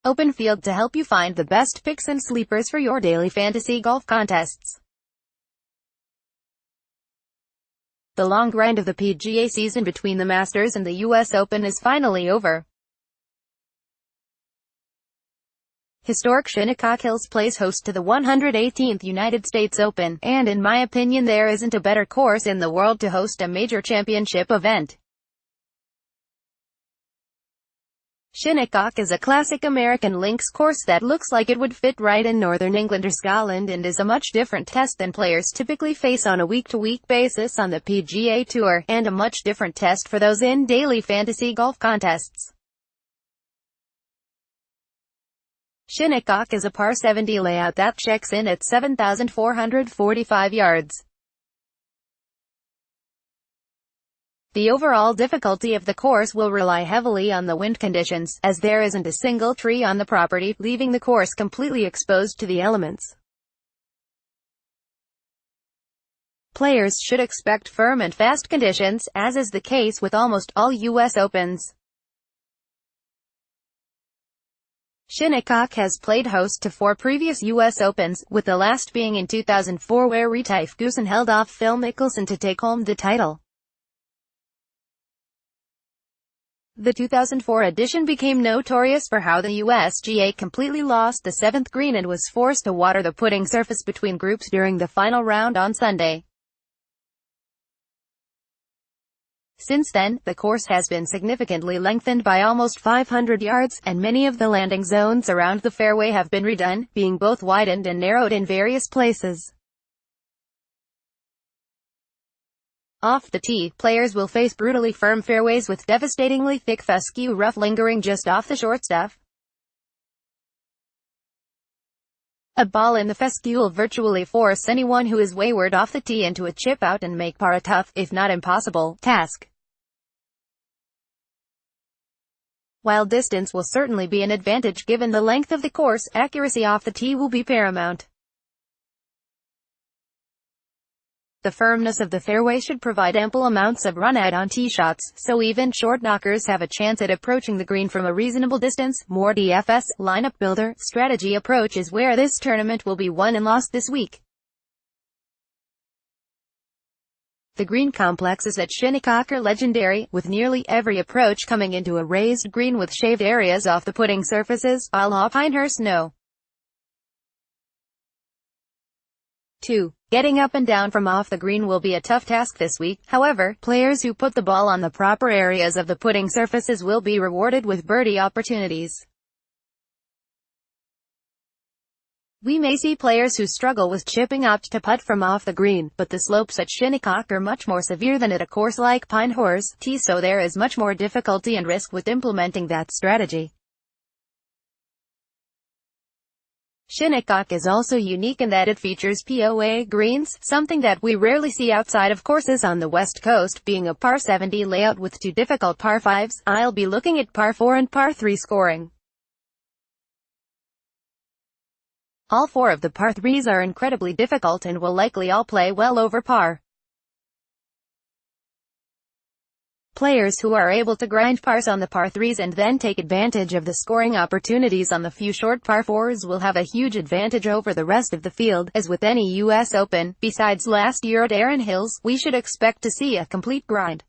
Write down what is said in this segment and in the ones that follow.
Open Field to help you find the best picks and sleepers for your daily fantasy golf contests. The long grind of the PGA season between the Masters and the US Open is finally over. Historic Shinnecock Hills plays host to the 118th United States Open, and in my opinion there isn't a better course in the world to host a major championship event. Shinnecock is a classic American links course that looks like it would fit right in northern England or Scotland and is a much different test than players typically face on a week-to-week basis on the PGA Tour, and a much different test for those in daily fantasy golf contests. Shinnecock is a par 70 layout that checks in at 7,445 yards. The overall difficulty of the course will rely heavily on the wind conditions, as there isn't a single tree on the property, leaving the course completely exposed to the elements. Players should expect firm and fast conditions, as is the case with almost all U.S. Opens. Shinnecock has played host to 4 previous U.S. Opens, with the last being in 2004 where Retief Goosen held off Phil Mickelson to take home the title. The 2004 edition became notorious for how the USGA completely lost the 7th green and was forced to water the putting surface between groups during the final round on Sunday. Since then, the course has been significantly lengthened by almost 500 yards, and many of the landing zones around the fairway have been redone, being both widened and narrowed in various places. Off the tee, players will face brutally firm fairways with devastatingly thick fescue rough lingering just off the short stuff. A ball in the fescue will virtually force anyone who is wayward off the tee into a chip out and make par a tough, if not impossible, task. While distance will certainly be an advantage given the length of the course, accuracy off the tee will be paramount. The firmness of the fairway should provide ample amounts of run out on tee shots, so even short knockers have a chance at approaching the green from a reasonable distance. More DFS, lineup builder, strategy approach is where this tournament will be won and lost this week. The green complexes at Shinnecock are legendary, with nearly every approach coming into a raised green with shaved areas off the putting surfaces, a la Pinehurst No. 2. Getting up and down from off the green will be a tough task this week. However, players who put the ball on the proper areas of the putting surfaces will be rewarded with birdie opportunities. We may see players who struggle with chipping opt to putt from off the green, but the slopes at Shinnecock are much more severe than at a course like Pinehurst, so there is much more difficulty and risk with implementing that strategy. Shinnecock is also unique in that it features POA greens, something that we rarely see outside of courses on the West Coast, being a par 70 layout with 2 difficult par 5s. I'll be looking at par 4 and par 3 scoring. All 4 of the par 3s are incredibly difficult and will likely all play well over par. Players who are able to grind pars on the par 3s and then take advantage of the scoring opportunities on the few short par 4s will have a huge advantage over the rest of the field. As with any US Open, besides last year at Erin Hills, we should expect to see a complete grind.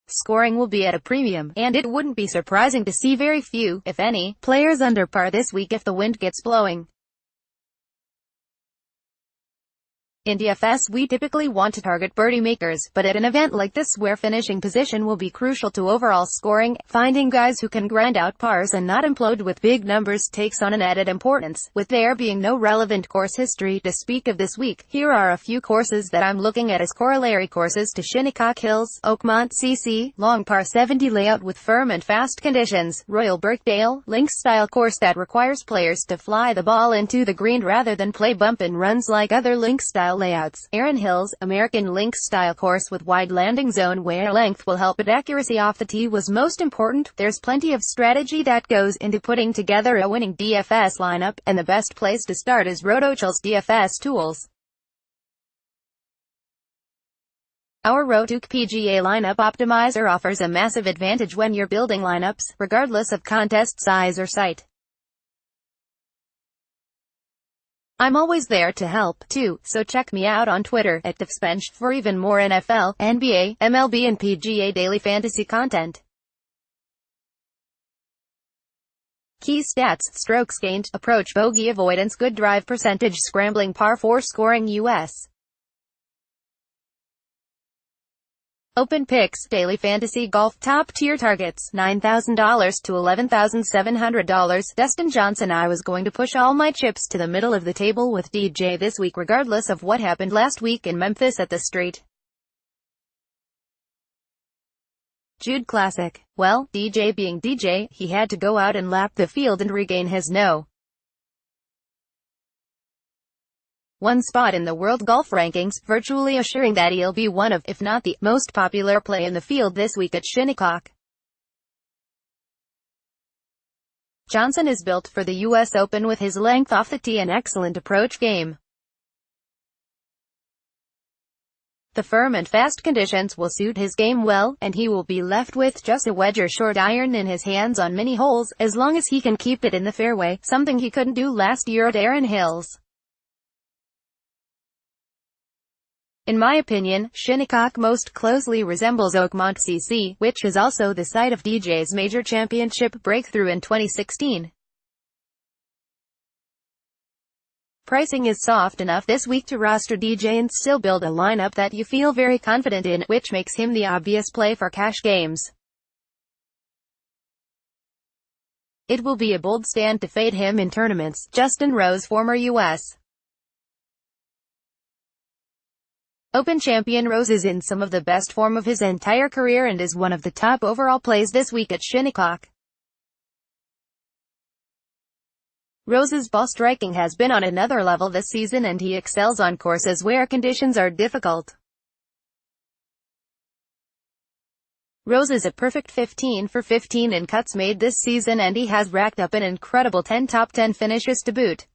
Scoring will be at a premium, and it wouldn't be surprising to see very few, if any, players under par this week if the wind gets blowing. In DFS we typically want to target birdie makers, but at an event like this where finishing position will be crucial to overall scoring, finding guys who can grind out pars and not implode with big numbers takes on an added importance. With there being no relevant course history to speak of this week, here are a few courses that I'm looking at as corollary courses to Shinnecock Hills: Oakmont CC, long par 70 layout with firm and fast conditions; Royal Birkdale, links-style course that requires players to fly the ball into the green rather than play bump and runs like other links-style layouts; Erin Hills, American links-style course with wide landing zone where length will help but accuracy off the tee was most important. There's plenty of strategy that goes into putting together a winning DFS lineup, and the best place to start is RotoChill's DFS tools. Our Rotook PGA Lineup Optimizer offers a massive advantage when you're building lineups, regardless of contest size or site. I'm always there to help, too, so check me out on Twitter, @DefsBench, for even more NFL, NBA, MLB and PGA daily fantasy content. Key stats: strokes gained, approach bogey avoidance, good drive percentage, scrambling par 4 scoring US Open picks, daily fantasy golf, top tier targets, $9,000 to $11,700. Dustin Johnson: I was going to push all my chips to the middle of the table with DJ this week regardless of what happened last week in Memphis at the Street. Jude Classic. Well, DJ being DJ, he had to go out and lap the field and regain his No.1 spot in the world golf rankings, virtually assuring that he'll be one of, if not the, most popular play in the field this week at Shinnecock. Johnson is built for the U.S. Open with his length off the tee and excellent approach game. The firm and fast conditions will suit his game well, and he will be left with just a wedge or short iron in his hands on many holes, as long as he can keep it in the fairway, something he couldn't do last year at Erin Hills. In my opinion, Shinnecock most closely resembles Oakmont CC, which is also the site of DJ's major championship breakthrough in 2016. Pricing is soft enough this week to roster DJ and still build a lineup that you feel very confident in, which makes him the obvious play for cash games. It will be a bold stand to fade him in tournaments. Justin Rose, former U.S. Open champion Rose is in some of the best form of his entire career and is one of the top overall plays this week at Shinnecock. Rose's ball striking has been on another level this season and he excels on courses where conditions are difficult. Rose is a perfect 15 for 15 in cuts made this season and he has racked up an incredible 10 top 10 finishes to boot.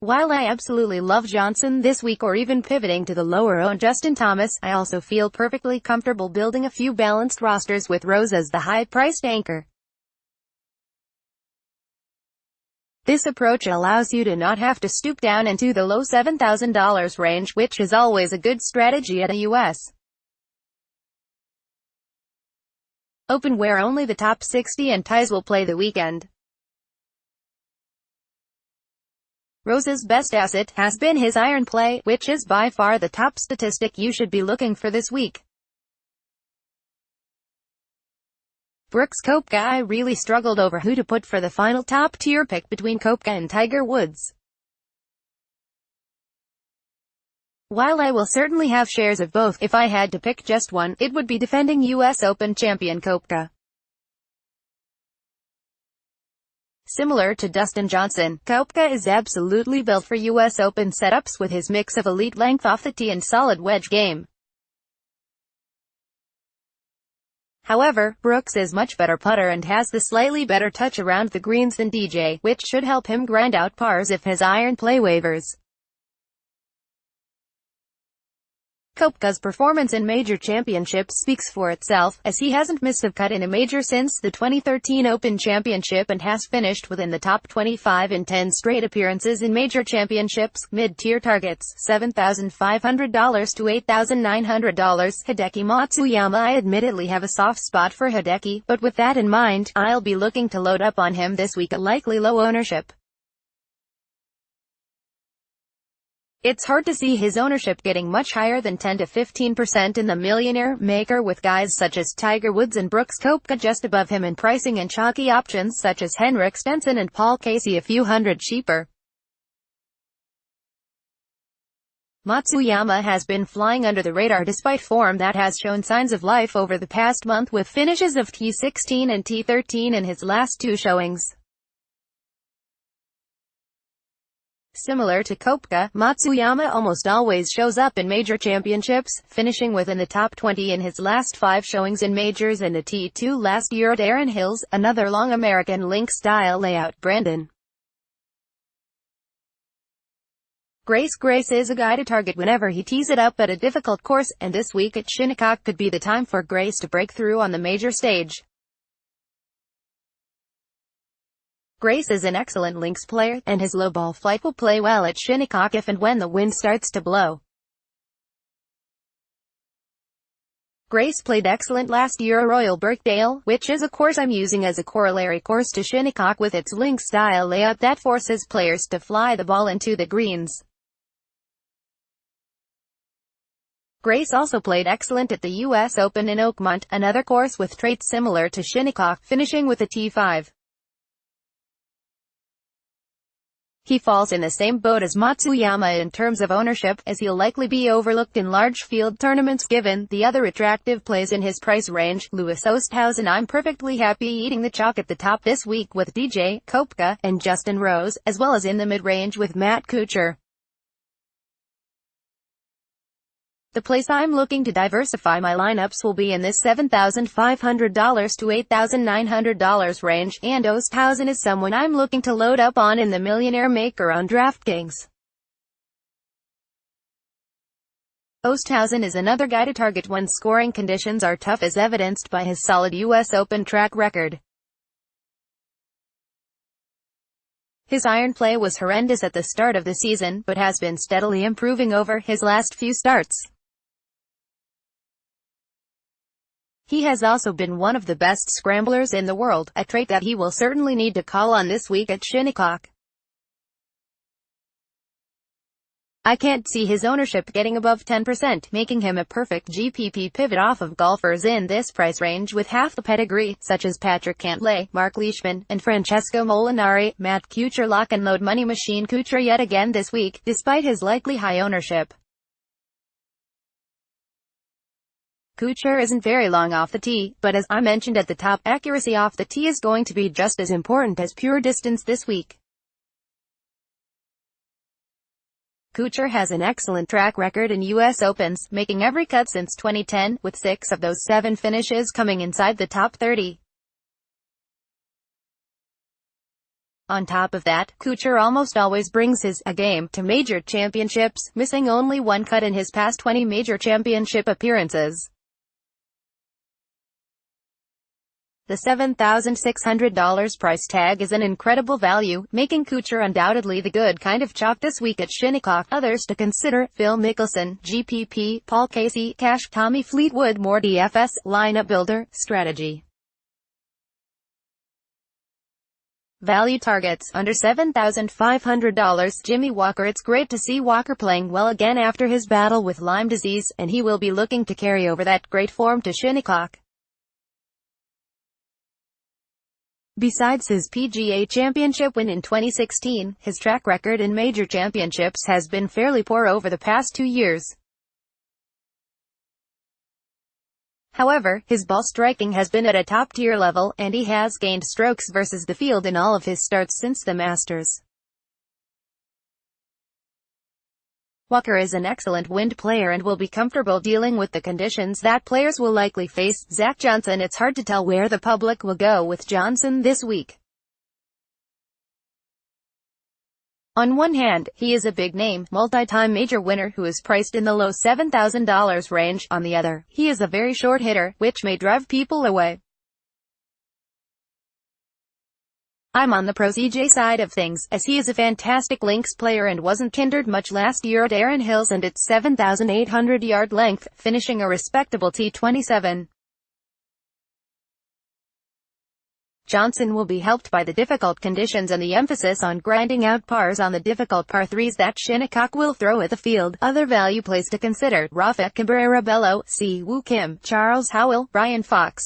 While I absolutely love Johnson this week or even pivoting to the lower-owned Justin Thomas, I also feel perfectly comfortable building a few balanced rosters with Rose as the high-priced anchor. This approach allows you to not have to stoop down into the low $7,000 range, which is always a good strategy at a U.S. Open where only the top 60 and ties will play the weekend. Rose's best asset has been his iron play, which is by far the top statistic you should be looking for this week. Brooks Koepka: I really struggled over who to put for the final top-tier pick between Koepka and Tiger Woods. While I will certainly have shares of both, if I had to pick just one, it would be defending U.S. Open champion Koepka. Similar to Dustin Johnson, Koepka is absolutely built for U.S. Open setups with his mix of elite length off the tee and solid wedge game. However, Brooks is much better putter and has the slightly better touch around the greens than DJ, which should help him grind out pars if his iron play wavers. Koepka's performance in major championships speaks for itself, as he hasn't missed a cut in a major since the 2013 Open Championship and has finished within the top 25 in 10 straight appearances in major championships. Mid-tier targets, $7,500 to $8,900. Hideki Matsuyama: I admittedly have a soft spot for Hideki, but with that in mind, I'll be looking to load up on him this week at likely low ownership. It's hard to see his ownership getting much higher than 10 to 15% in the Millionaire Maker, with guys such as Tiger Woods and Brooks Koepka just above him in pricing and chalky options such as Henrik Stenson and Paul Casey a few hundred cheaper. Matsuyama has been flying under the radar despite form that has shown signs of life over the past month, with finishes of T16 and T13 in his last two showings. Similar to Koepka, Matsuyama almost always shows up in major championships, finishing within the top 20 in his last 5 showings in majors and a T2 last year at Erin Hills, another long American Link-style layout. Brandon Grace is a guy to target whenever he tees it up at a difficult course, and this week at Shinnecock could be the time for Grace to break through on the major stage. Grace is an excellent links player, and his low ball flight will play well at Shinnecock if and when the wind starts to blow. Grace played excellent last year at Royal Birkdale, which is a course I'm using as a corollary course to Shinnecock with its link-style layout that forces players to fly the ball into the greens. Grace also played excellent at the U.S. Open in Oakmont, another course with traits similar to Shinnecock, finishing with a T5. He falls in the same boat as Matsuyama in terms of ownership, as he'll likely be overlooked in large field tournaments given the other attractive plays in his price range. Louis Oosthuizen. I'm perfectly happy eating the chalk at the top this week with DJ Koepka and Justin Rose, as well as in the mid-range with Matt Kuchar. The place I'm looking to diversify my lineups will be in this $7,500 to $8,900 range, and Oosthuizen is someone I'm looking to load up on in the Millionaire Maker on DraftKings. Oosthuizen is another guy to target when scoring conditions are tough, as evidenced by his solid U.S. Open track record. His iron play was horrendous at the start of the season, but has been steadily improving over his last few starts. He has also been one of the best scramblers in the world, a trait that he will certainly need to call on this week at Shinnecock. I can't see his ownership getting above 10%, making him a perfect GPP pivot off of golfers in this price range with half the pedigree, such as Patrick Cantlay, Mark Leishman, and Francesco Molinari. Matt Kuchar. Lock and load money machine Kuchar yet again this week, despite his likely high ownership. Kuchar isn't very long off the tee, but as I mentioned at the top, accuracy off the tee is going to be just as important as pure distance this week. Kuchar has an excellent track record in U.S. Opens, making every cut since 2010, with 6 of those 7 finishes coming inside the top 30. On top of that, Kuchar almost always brings his A-game to major championships, missing only 1 cut in his past 20 major championship appearances. The $7,600 price tag is an incredible value, making Kuchar undoubtedly the good kind of chalk this week at Shinnecock. Others to consider: Phil Mickelson, GPP, Paul Casey, Cash, Tommy Fleetwood, more DFS, lineup builder, strategy. Value targets, under $7,500, Jimmy Walker. It's great to see Walker playing well again after his battle with Lyme disease, and he will be looking to carry over that great form to Shinnecock. Besides his PGA Championship win in 2016, his track record in major championships has been fairly poor over the past 2 years. However, his ball striking has been at a top-tier level, and he has gained strokes versus the field in all of his starts since the Masters. Walker is an excellent wind player and will be comfortable dealing with the conditions that players will likely face. Zach Johnson. It's hard to tell where the public will go with Johnson this week. On one hand, he is a big-name, multi-time major winner who is priced in the low $7,000 range. On the other, he is a very short hitter, which may drive people away. I'm on the Pro CJ side of things, as he is a fantastic links player and wasn't hindered much last year at Erin Hills and its 7,800-yard length, finishing a respectable T27. Johnson will be helped by the difficult conditions and the emphasis on grinding out pars on the difficult par 3s that Shinnecock will throw at the field. Other value plays to consider: Rafa Cabrera Bello, Si Woo Kim, Charles Howell, Brian Fox.